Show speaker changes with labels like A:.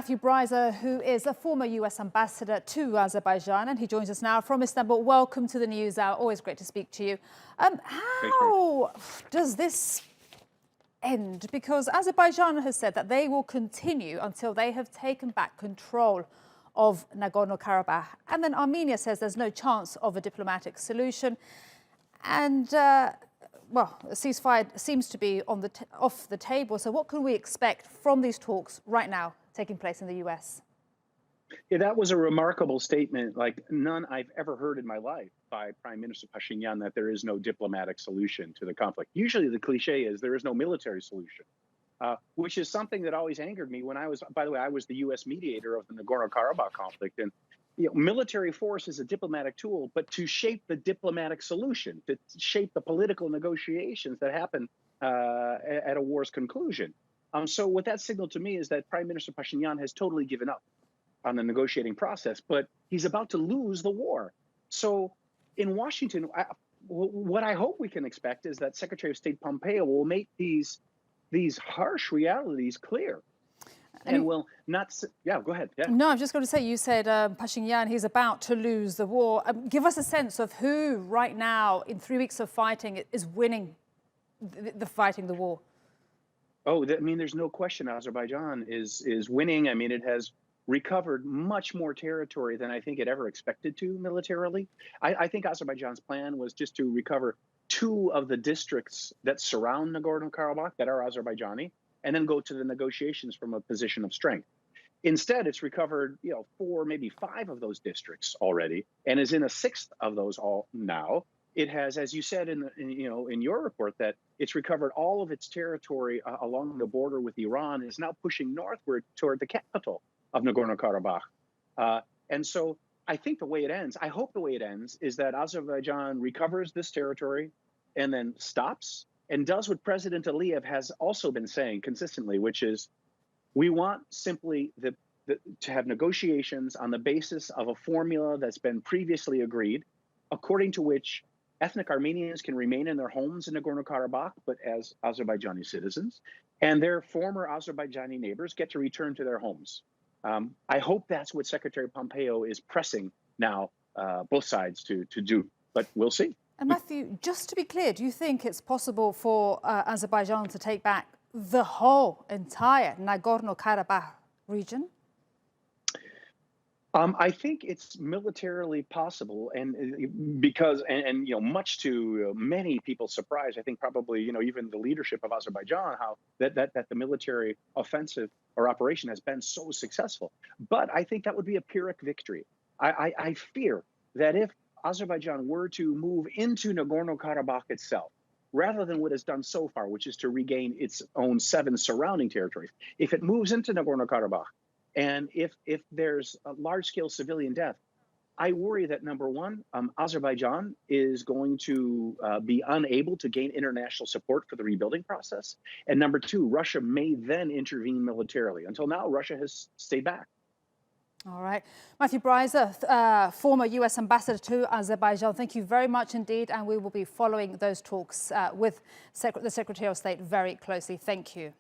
A: Matthew Bryza, who is a former US ambassador to Azerbaijan, and he joins us now from Istanbul. Welcome to the News Hour. Always great to speak to you. How does this end? Because Azerbaijan has said that they will continue until they have taken back control of Nagorno-Karabakh. And then Armenia says there's no chance of a diplomatic solution. And, well, a ceasefire seems to be off the table. So what can we expect from these talks right now taking place in the US?
B: Yeah, that was a remarkable statement, like none I've ever heard in my life, by Prime Minister Pashinyan, that there is no diplomatic solution to the conflict. Usually the cliche is there is no military solution, which is something that always angered me when I was, by the way, I was the US mediator of the Nagorno-Karabakh conflict. And military force is a diplomatic tool, but to shape the diplomatic solution, to shape the political negotiations that happen at a war's conclusion. So what that signaled to me is that Prime Minister Pashinyan has totally given up on the negotiating process, but he's about to lose the war. So in Washington, what I hope we can expect is that Secretary of State Pompeo will make these harsh realities clear. And will not, yeah, go ahead. Yeah.
A: No, I'm just going to say, you said Pashinyan, he's about to lose the war. Give us a sense of who right now, in 3 weeks of fighting, is winning the war.
B: Oh, I mean, there's no question Azerbaijan is winning. I mean, it has recovered much more territory than I think it ever expected to militarily. I think Azerbaijan's plan was just to recover 2 of the districts that surround Nagorno-Karabakh that are Azerbaijani, and then go to the negotiations from a position of strength. Instead, it's recovered, 4, maybe 5 of those districts already, and is in a 6th of those all now. It has, as you said in your report, that it's recovered all of its territory along the border with Iran, and is now pushing northward toward the capital of Nagorno-Karabakh. And so I think the way it ends, I hope the way it ends, is that Azerbaijan recovers this territory and then stops and does what President Aliyev has also been saying consistently, which is we want simply to have negotiations on the basis of a formula that's been previously agreed, according to which ethnic Armenians can remain in their homes in Nagorno-Karabakh, but as Azerbaijani citizens, and their former Azerbaijani neighbors get to return to their homes. I hope that's what Secretary Pompeo is pressing now, both sides to do, but we'll see.
A: And Matthew, just to be clear, do you think it's possible for Azerbaijan to take back the whole entire Nagorno-Karabakh region?
B: I think it's militarily possible, and because much to many people's surprise, I think probably even the leadership of Azerbaijan, how that the military offensive or operation has been so successful. But I think that would be a Pyrrhic victory. I fear that if Azerbaijan were to move into Nagorno-Karabakh itself, rather than what it's done so far, which is to regain its own 7 surrounding territories, if it moves into Nagorno-Karabakh, and if there's a large-scale civilian death, I worry that, number one, Azerbaijan is going to be unable to gain international support for the rebuilding process. And number 2, Russia may then intervene militarily. Until now, Russia has stayed back.
A: All right. Matthew Bryza, former US ambassador to Azerbaijan, thank you very much indeed. And we will be following those talks with the Secretary of State very closely. Thank you.